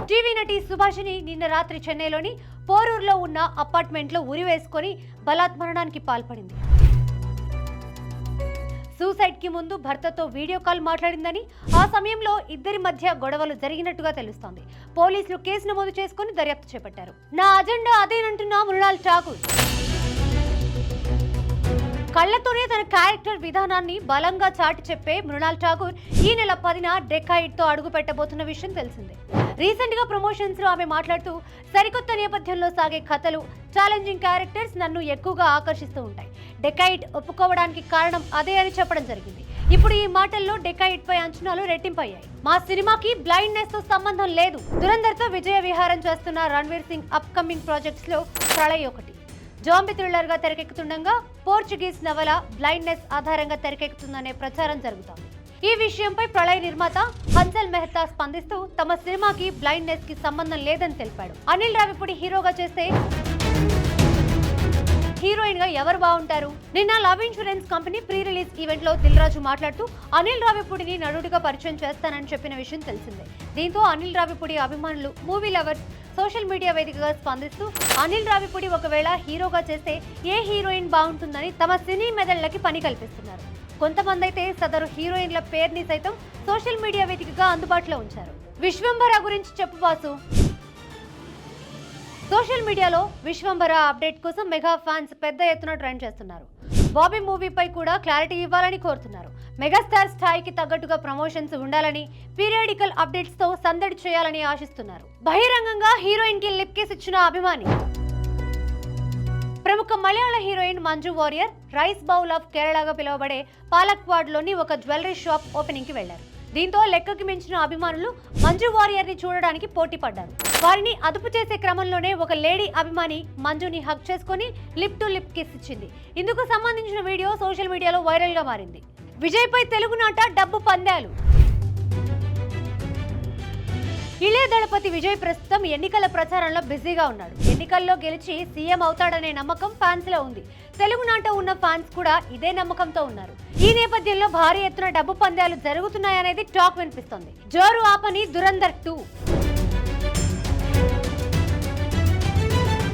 TV నటి సుభాషిణి నిన్న రాత్రి చెన్నైలోని పోరూరులో ఉన్న అపార్ట్మెంట్లో ఉరివేసుకొని బలాత్మరణానికి పాల్పడింది. సూసైడ్ కి ముందు భర్తతో వీడియో కాల్ మాట్లాడిందని, ఆ సమయంలో ఇద్దరి మధ్య గొడవలు జరిగినట్టుగా తెలుస్తోంది. పోలీసులు కేసు నమోదు చేసుకుని దర్యాప్తు చేపట్టారు. నా అజెండా అదేనంటున్న మృణాల్ ఠాకూర్. కళ్లతోనే తన క్యారెక్టర్ విధానాన్ని బలంగా చాటి చెప్పే మృణాల్ ఠాకూర్ ఈ నెల 10న డెకాయిడ్ తో అడుగు పెట్టబోతున్న విషయం తెలిసిందే. రీసెంట్ గా ప్రమోషన్స్ లో ఆమె మాట్లాడుతూ, సరికొత్త నేపథ్యంలో సాగే కథలు, ఛాలెంజింగ్ క్యారెక్టర్స్ నన్ను ఎక్కువగా ఆకర్షిస్తూ ఉంటాయి. డెకాయిడ్ ఒప్పుకోవడానికి కారణం అదే అని చెప్పడం జరిగింది. ఇప్పుడు ఈ మాటల్లో డెకాయిడ్ పై అంచనాలు రెట్టింపయ్యాయి. మా సినిమాకి బ్లైండ్నెస్ తో సంబంధం లేదు. దురంధర్ తో విజయ విహారం చేస్తున్న Ranveer Singh up coming projects లో ప్రళయ్ ఒకటి. జాంబీ థ్రిల్లర్ గా తెరకెక్కుతుండగా పోర్చుగీస్ నవల బ్లైండ్నెస్ ఆధారంగా తెరకెక్కుతుందనే ప్రచారం జరుగుతోంది. ఈ విషయంపై ప్రళయ్ నిర్మాత హన్సల్ మెహతా స్పందిస్తూ, తమ సినిమాకి బ్లైండ్నెస్ కి సంబంధం లేదని తెలిపాడు. అనిల్ రావిపూడి హీరోగా చేస్తే హీరోయిన్ గా ఎవరు బాగుంటారు? నిన్న love insurance company pre release event లో దిల్ రాజు మాట్లాడుతూ, అనిల్ రావిపూడిని నటుడిగా పరిచయం చేస్తానని చెప్పిన విషయం తెలిసిందే. దీంతో అనిల్ రావిపూడి అభిమానులు, మూవీ లవర్స్ సోషల్ మీడియా వేదికగా స్పందిస్తూ, అనిల్ రావిపూడి ఒకవేళ హీరోగా చేస్తే ఏ హీరోయిన్ బాగుంటుందని తమ సినీ మెదళ్లకి పని కల్పిస్తున్నారు. కొంతమంది అయితే సదరు హీరోయిన్ల పేరుని సైతం సోషల్ మీడియా వేదికగా అందుబాటులో ఉంచారు. విశ్వంభర గురించి చెప్పు బాసు. సోషల్ మీడియాలో విశ్వంభర అప్డేట్ కోసం మెగా ఫ్యాన్స్ పెద్ద ఎత్తున ట్రెండ్ చేస్తున్నారు. బాబీ మూవీపై కూడా క్లారిటీ ఇవ్వాలని కోరుతున్నారు. మెగాస్టార్ స్థాయికి తగ్గట్టుగా ప్రమోషన్స్ ఉండాలని, పీరియాడికల్ అప్డేట్స్ తో సందడి చేయాలని ఆశిస్తున్నారు. బహిరంగంగా హీరోయిన్ కి లిప్ కిస్ ఇచ్చిన అభిమాని. ప్రముఖ మలయాళ heroine Manju Warrier rice bowl of కేరళగా పిలువబడే పాలక్వాడ్ లోని ఒక జ్యువెలరీ షాప్ ఓపెనింగ్ కి వెళ్లారు. దీంతో లెక్కకి మించిన అభిమానులు మంజు వారియర్ ని చూడడానికి పోటీ పడ్డారు. వారిని అదుపు చేసే క్రమంలోనే ఒక లేడీ అభిమాని మంజుని హగ్ చేసుకుని లిప్ టు లిప్ కిస్ ఇచ్చింది. ఇందుకు సంబంధించిన వీడియో సోషల్ మీడియాలో వైరల్ గా మారింది. విజయ్ పై తెలుగునాట డబ్బు పందాలు. ఇళయ దళపతి విజయ్ ప్రస్తుతం ఎన్నికల ప్రచారంలో బిజీగా ఉన్నాడు. ఎన్నికల్లో గెలిచి సీఎం అవుతాడనే నమ్మకం ఫ్యాన్స్ లో ఉంది. తెలుగునాట ఉన్న ఫ్యాన్స్ కూడా ఇదే నమ్మకంతో ఉన్నారు. ఈ నేపథ్యంలో భారీ ఎత్తున డబ్బు పందాలు జరుగుతున్నాయనేది టాక్ వినిపిస్తోంది. జోరు ఆపని దురంధర్ 2.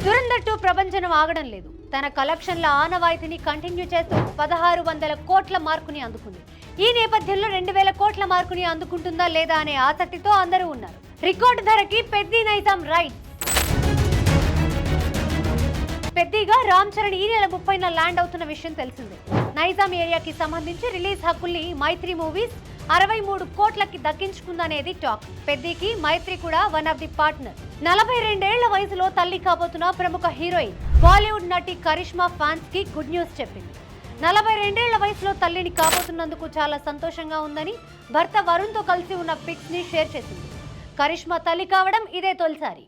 దురంధర్ 2 ప్రభంజనం ఆగడం లేదు. తన కలెక్షన్ల ఆనవాయితీని కంటిన్యూ చేస్తూ 1600 కోట్ల మార్కుని అందుకుంది. ఈ నేపథ్యంలో 2000 కోట్ల మార్కుని అందుకుంటుందా లేదా అనే ఆసక్తితో అందరూ ఉన్నారు. రికార్డు ధరకి పెద్ది నైజాం రైట్. పెద్దిగా రామ్ చరణ్ ఈ నెల 30న ల్యాండ్ అవుతున్న విషయం తెలిసిందే. నైజాం ఏరియాకి సంబంధించి రిలీజ్ హక్కుల్ని మైత్రి మూవీస్ 63 కోట్లకి దక్కించుకుందనేది టాక్. పెద్దికి మైత్రి కూడా వన్ ఆఫ్ ది పార్ట్నర్. 42 ఏళ్ల వయసులో తల్లి కాబోతున్న ప్రముఖ హీరోయిన్ బాలీవుడ్ నటి కరిష్మా ఫ్యాన్స్ కి గుడ్ న్యూస్ చెప్పింది. 42 ఏళ్ల వయసులో తల్లిని కాబోతున్నందుకు చాలా సంతోషంగా ఉందని భర్త వరుణ్ తో కలిసి ఉన్న పిక్స్ ని షేర్ చేసింది. కరిష్మా తల్లి కావడం ఇదే తొలిసారి.